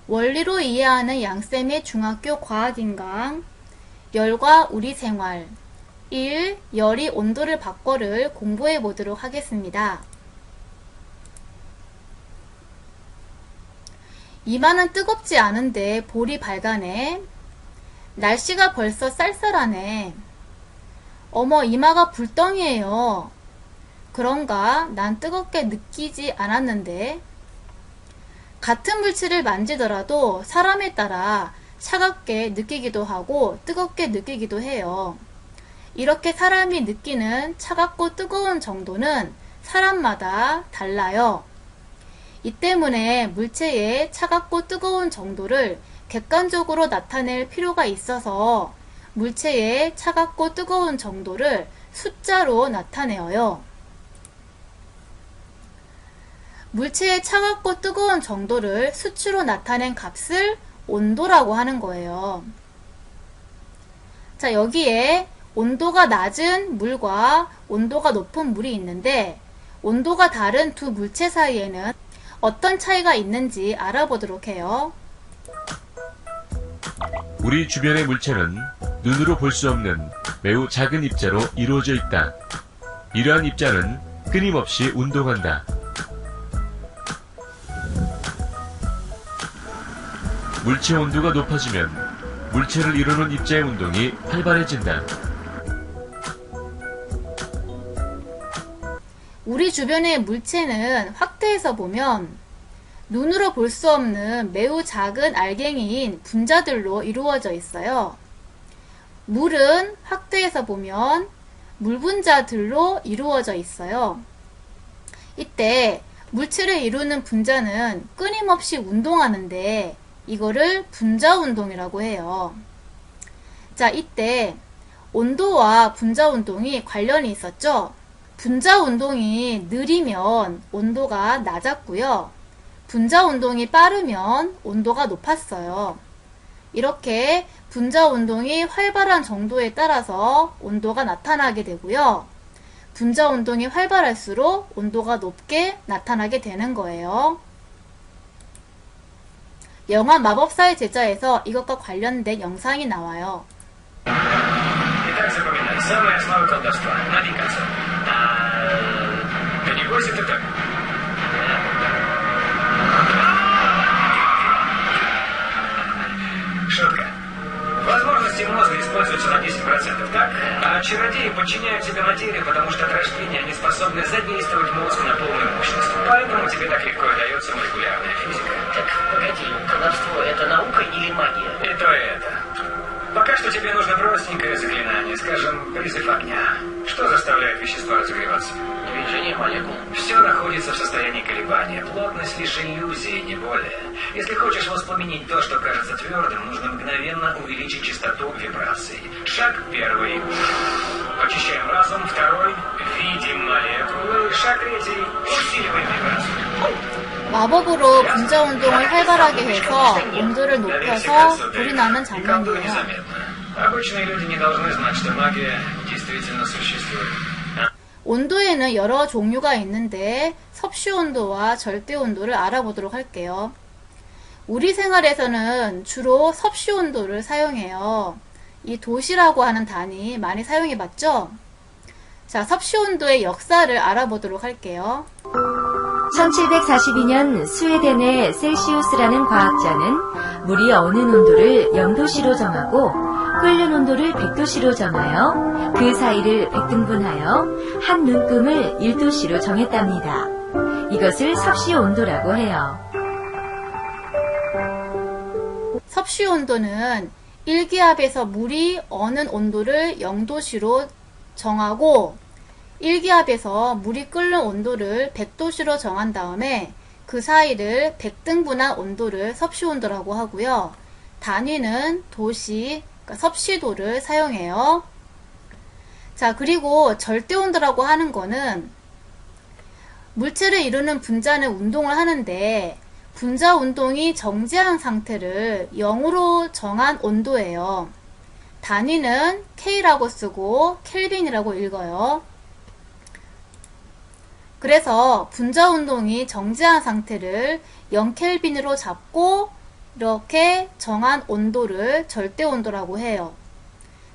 원리로 이해하는 양쌤의 중학교 과학인강 열과 우리 생활 1. 열이 온도를 바꿔를 공부해 보도록 하겠습니다. 이마는 뜨겁지 않은데 볼이 발가네. 날씨가 벌써 쌀쌀하네. 어머, 이마가 불덩이에요. 그런가? 난 뜨겁게 느끼지 않았는데. 같은 물질을 만지더라도 사람에 따라 차갑게 느끼기도 하고 뜨겁게 느끼기도 해요. 이렇게 사람이 느끼는 차갑고 뜨거운 정도는 사람마다 달라요. 이 때문에 물체의 차갑고 뜨거운 정도를 객관적으로 나타낼 필요가 있어서 물체의 차갑고 뜨거운 정도를 숫자로 나타내어요. 물체의 차갑고 뜨거운 정도를 수치로 나타낸 값을 온도라고 하는 거예요. 자, 여기에 온도가 낮은 물과 온도가 높은 물이 있는데 온도가 다른 두 물체 사이에는 어떤 차이가 있는지 알아보도록 해요. 우리 주변의 물체는 눈으로 볼 수 없는 매우 작은 입자로 이루어져 있다. 이러한 입자는 끊임없이 운동한다. 물체 온도가 높아지면 물체를 이루는 입자의 운동이 활발해진다. 우리 주변의 물체는 확대해서 보면 눈으로 볼 수 없는 매우 작은 알갱이인 분자들로 이루어져 있어요. 물은 확대해서 보면 물분자들로 이루어져 있어요. 이때 물체를 이루는 분자는 끊임없이 운동하는데 이거를 분자운동이라고 해요. 자, 이때 온도와 분자운동이 관련이 있었죠. 분자운동이 느리면 온도가 낮았고요. 분자운동이 빠르면 온도가 높았어요. 이렇게 분자운동이 활발한 정도에 따라서 온도가 나타나게 되고요. 분자운동이 활발할수록 온도가 높게 나타나게 되는 거예요. 영화 마법사의 제자에서 이것과 관련된 영상이 나와요. Итак, запоминай. Самая основа колдовства. Навигация. Да не бойся ты так. Шутка. Возможности мозга используются на 10%, так? А чародеи подчиняют себе материю, потому что от рождения они способны задействовать мозг на полную мощность. Поэтому тебе так легко дается молекулярная физика. Так, погоди, колдовство — это наука или магия? И то, и это. Пока что тебе нужно простенькое заклинание, скажем, призыв огня. Что заставляет вещество разогреваться? Движение молекул. Все находится в состоянии колебания. Плотность лишь иллюзии, не более. Если хочешь воспламенить то, что кажется твердым, нужно мгновенно увеличить частоту вибраций. Шаг первый. Очищаем разум. Второй. Видим молекулы. Шаг третий. Усиливаем вибрацию. 마법으로 분자운동을 활발하게 해서 온도를 높여서 불이 나는 장면이에요. Обычные люди не должны знать, что магия действительно существует. 온도에는 여러 종류가 있는데 섭씨온도와 절대온도를 알아보도록 할게요. 우리 생활에서는 주로 섭씨온도를 사용해요. 이 도시라고 하는 단위 많이 사용해봤죠? 자, 섭씨온도의 역사를 알아보도록 할게요. 1742년 스웨덴의 셀시우스라는 과학자는 물이 어느 온도를 0도씨로 정하고 끓는 온도를 100도씨로 정하여 그 사이를 백등분하여 한 눈금을 1도씨로 정했답니다. 이것을 섭씨온도라고 해요. 섭씨온도는 일기압에서 물이 어는 온도를 0도씨로 정하고 일기압에서 물이 끓는 온도를 100도씨로 정한 다음에 그 사이를 백등분한 온도를 섭씨온도라고 하고요. 단위는 도시, 그러니까 섭씨도를 사용해요. 자, 그리고 절대온도라고 하는 거는 물체를 이루는 분자는 운동을 하는데 분자 운동이 정지한 상태를 0으로 정한 온도예요. 단위는 K라고 쓰고 켈빈이라고 읽어요. 그래서 분자 운동이 정지한 상태를 0켈빈으로 잡고 이렇게 정한 온도를 절대온도라고 해요.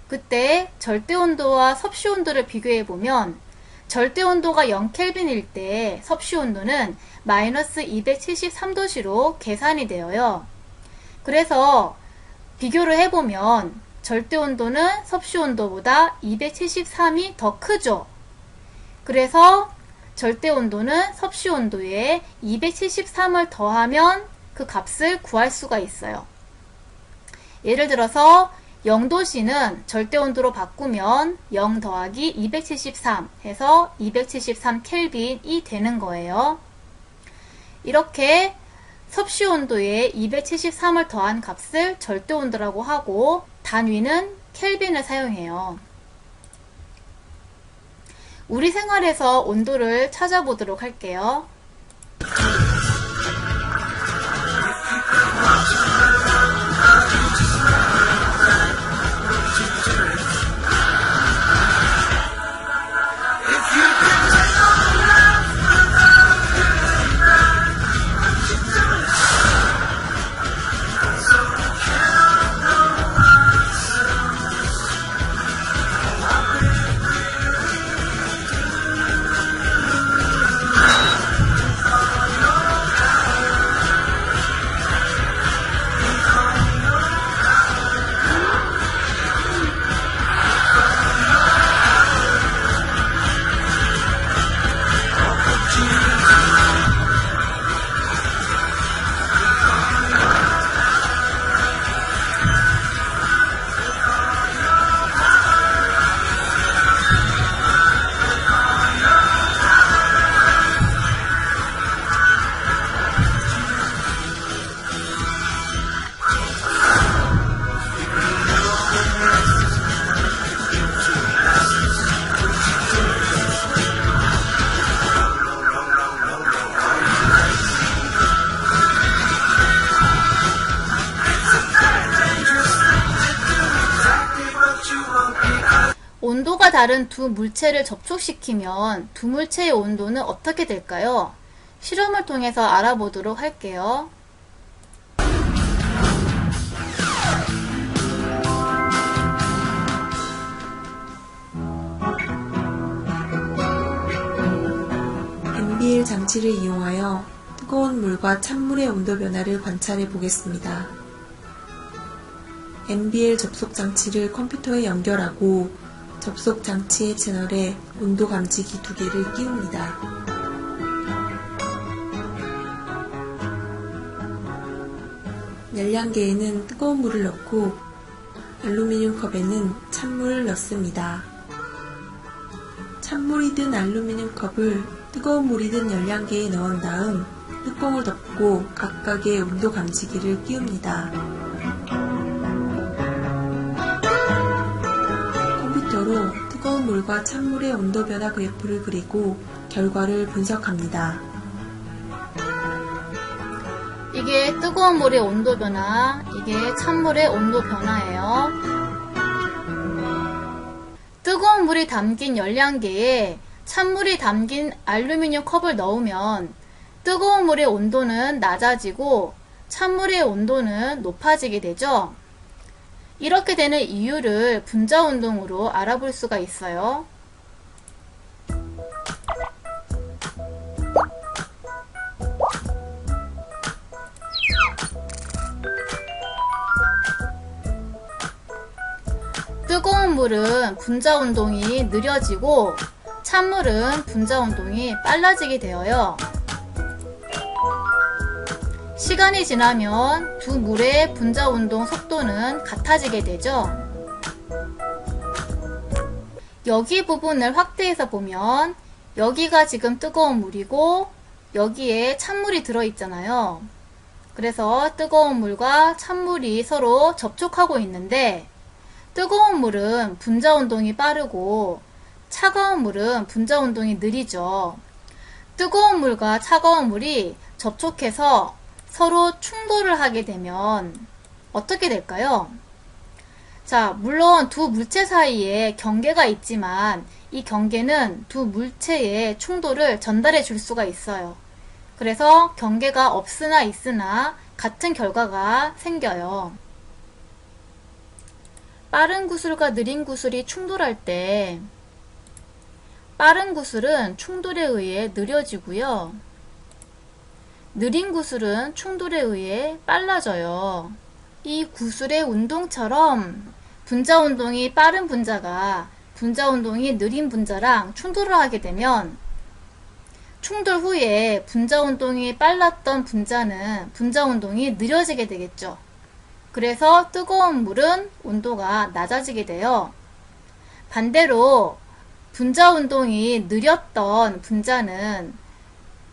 그때 절대온도와 섭씨온도를 비교해보면 절대온도가 0켈빈일 때 섭씨온도는 마이너스 273도씨로 계산이 되어요. 그래서 비교를 해보면 절대온도는 섭씨온도보다 273이 더 크죠. 그래서 절대온도는 섭씨온도에 273을 더하면 그 값을 구할 수가 있어요. 예를 들어서 0도씨는 절대온도로 바꾸면 0 더하기 273 해서 273 켈빈이 되는 거예요. 이렇게 섭씨온도에 273을 더한 값을 절대온도라고 하고 단위는 켈빈을 사용해요. 우리 생활에서 온도를 찾아보도록 할게요. 온도가 다른 두 물체를 접촉시키면 두 물체의 온도는 어떻게 될까요? 실험을 통해서 알아보도록 할게요. MBL 장치를 이용하여 뜨거운 물과 찬물의 온도 변화를 관찰해 보겠습니다. MBL 접속 장치를 컴퓨터에 연결하고 접속 장치의 채널에 온도 감지기 2개를 끼웁니다. 열량계에는 뜨거운 물을 넣고 알루미늄 컵에는 찬물을 넣습니다. 찬물이 든 알루미늄 컵을 뜨거운 물이 든 열량계에 넣은 다음 뚜껑을 덮고 각각의 온도 감지기를 끼웁니다. 컴퓨터로 뜨거운 물과 찬물의 온도 변화 그래프를 그리고 결과를 분석합니다. 이게 뜨거운 물의 온도 변화, 이게 찬물의 온도 변화예요. 뜨거운 물이 담긴 열량계에 찬물이 담긴 알루미늄 컵을 넣으면 뜨거운 물의 온도는 낮아지고 찬물의 온도는 높아지게 되죠. 이렇게 되는 이유를 분자운동으로 알아볼 수가 있어요. 뜨거운 물은 분자운동이 느려지고 찬물은 분자운동이 빨라지게 되어요. 시간이 지나면 두 물의 분자운동 속도는 같아지게 되죠. 여기 부분을 확대해서 보면 여기가 지금 뜨거운 물이고 여기에 찬물이 들어있잖아요. 그래서 뜨거운 물과 찬물이 서로 접촉하고 있는데 뜨거운 물은 분자운동이 빠르고 차가운 물은 분자운동이 느리죠. 뜨거운 물과 차가운 물이 접촉해서 서로 충돌을 하게 되면 어떻게 될까요? 자, 물론 두 물체 사이에 경계가 있지만 이 경계는 두 물체의 충돌을 전달해 줄 수가 있어요. 그래서 경계가 없으나 있으나 같은 결과가 생겨요. 빠른 구슬과 느린 구슬이 충돌할 때 빠른 구슬은 충돌에 의해 느려지고요. 느린 구슬은 충돌에 의해 빨라져요. 이 구슬의 운동처럼 분자 운동이 빠른 분자가 분자 운동이 느린 분자랑 충돌을 하게 되면 충돌 후에 분자 운동이 빨랐던 분자는 분자 운동이 느려지게 되겠죠. 그래서 뜨거운 물은 온도가 낮아지게 돼요. 반대로 분자 운동이 느렸던 분자는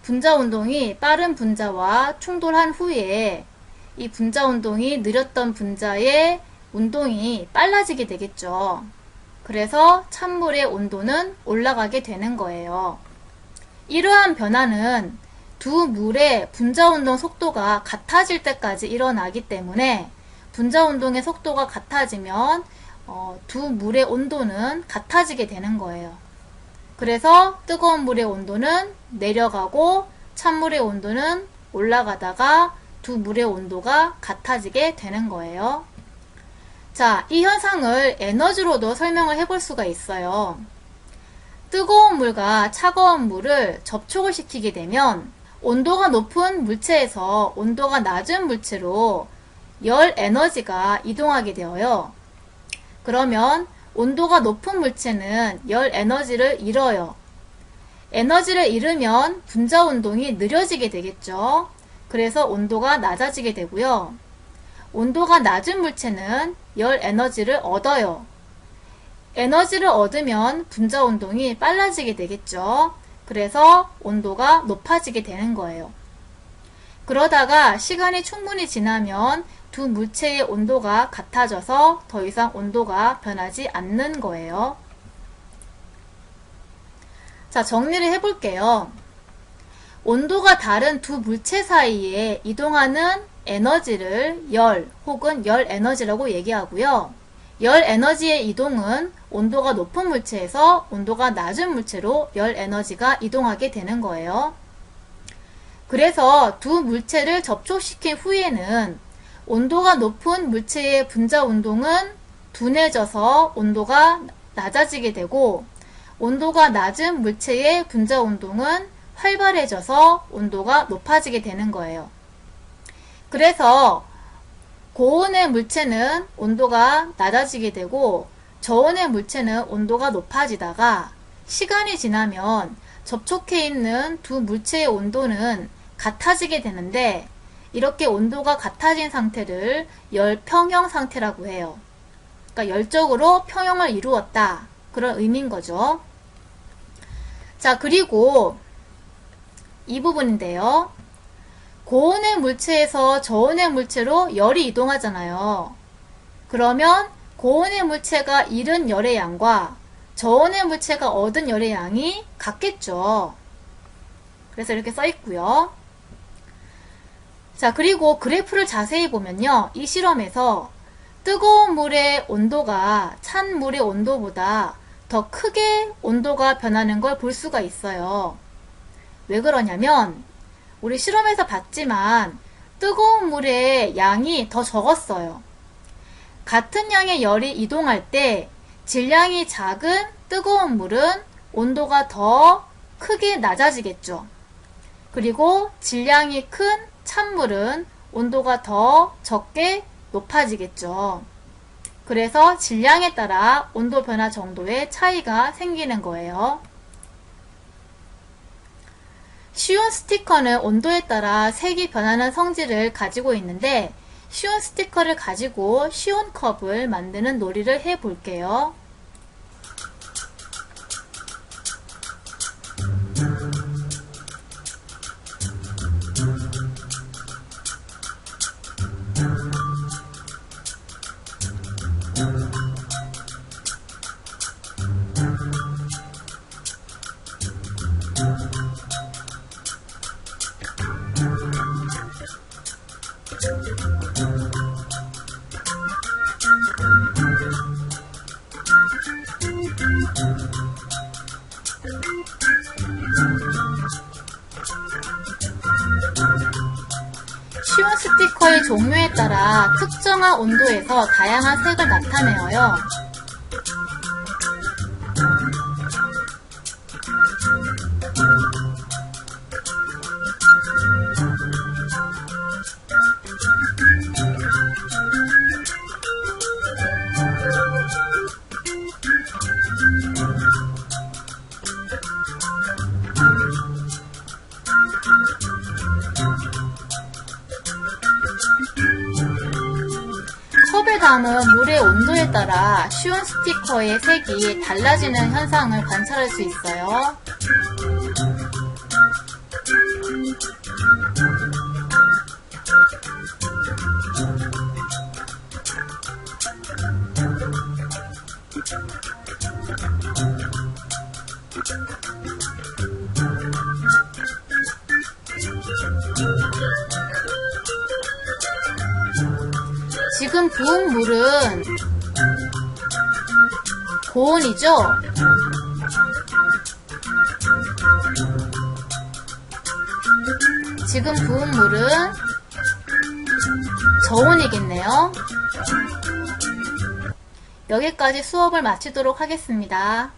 분자 운동이 빠른 분자와 충돌한 후에 이 분자 운동이 느렸던 분자의 운동이 빨라지게 되겠죠. 그래서 찬물의 온도는 올라가게 되는 거예요. 이러한 변화는 두 물의 분자 운동 속도가 같아질 때까지 일어나기 때문에 분자 운동의 속도가 같아지면 두 물의 온도는 같아지게 되는 거예요. 그래서 뜨거운 물의 온도는 내려가고 찬물의 온도는 올라가다가 두 물의 온도가 같아지게 되는 거예요. 자, 이 현상을 에너지로도 설명을 해볼 수가 있어요. 뜨거운 물과 차가운 물을 접촉을 시키게 되면 온도가 높은 물체에서 온도가 낮은 물체로 열 에너지가 이동하게 되어요. 그러면 온도가 높은 물체는 열 에너지를 잃어요. 에너지를 잃으면 분자 운동이 느려지게 되겠죠. 그래서 온도가 낮아지게 되고요. 온도가 낮은 물체는 열 에너지를 얻어요. 에너지를 얻으면 분자 운동이 빨라지게 되겠죠. 그래서 온도가 높아지게 되는 거예요. 그러다가 시간이 충분히 지나면 두 물체의 온도가 같아져서 더 이상 온도가 변하지 않는 거예요. 자, 정리를 해볼게요. 온도가 다른 두 물체 사이에 이동하는 에너지를 열 혹은 열 에너지라고 얘기하고요. 열 에너지의 이동은 온도가 높은 물체에서 온도가 낮은 물체로 열 에너지가 이동하게 되는 거예요. 그래서 두 물체를 접촉시킨 후에는 온도가 높은 물체의 분자 운동은 둔해져서 온도가 낮아지게 되고 온도가 낮은 물체의 분자 운동은 활발해져서 온도가 높아지게 되는 거예요. 그래서 고온의 물체는 온도가 낮아지게 되고 저온의 물체는 온도가 높아지다가 시간이 지나면 접촉해 있는 두 물체의 온도는 같아지게 되는데 이렇게 온도가 같아진 상태를 열평형 상태라고 해요. 그러니까 열적으로 평형을 이루었다. 그런 의미인 거죠. 자, 그리고 이 부분인데요. 고온의 물체에서 저온의 물체로 열이 이동하잖아요. 그러면 고온의 물체가 잃은 열의 양과 저온의 물체가 얻은 열의 양이 같겠죠. 그래서 이렇게 써 있고요. 자, 그리고 그래프를 자세히 보면요. 이 실험에서 뜨거운 물의 온도가 찬 물의 온도보다 더 크게 온도가 변하는 걸 볼 수가 있어요. 왜 그러냐면 우리 실험에서 봤지만 뜨거운 물의 양이 더 적었어요. 같은 양의 열이 이동할 때 질량이 작은 뜨거운 물은 온도가 더 크게 낮아지겠죠. 그리고 질량이 큰 찬물은 온도가 더 적게 높아지겠죠. 그래서 질량에 따라 온도 변화 정도의 차이가 생기는 거예요. 쉬운 스티커는 온도에 따라 색이 변하는 성질을 가지고 있는데 쉬운 스티커를 가지고 쉬운 컵을 만드는 놀이를 해볼게요. 스피커의 종류에 따라 특정한 온도에서 다양한 색을 나타내어요. 컵에 담은 물의 온도에 따라 쉬운 스피커의 색이 달라지는 현상을 관찰할 수 있어요. 지금 부은 물은 고온이죠? 지금 부은 물은 저온이겠네요. 여기까지 수업을 마치도록 하겠습니다.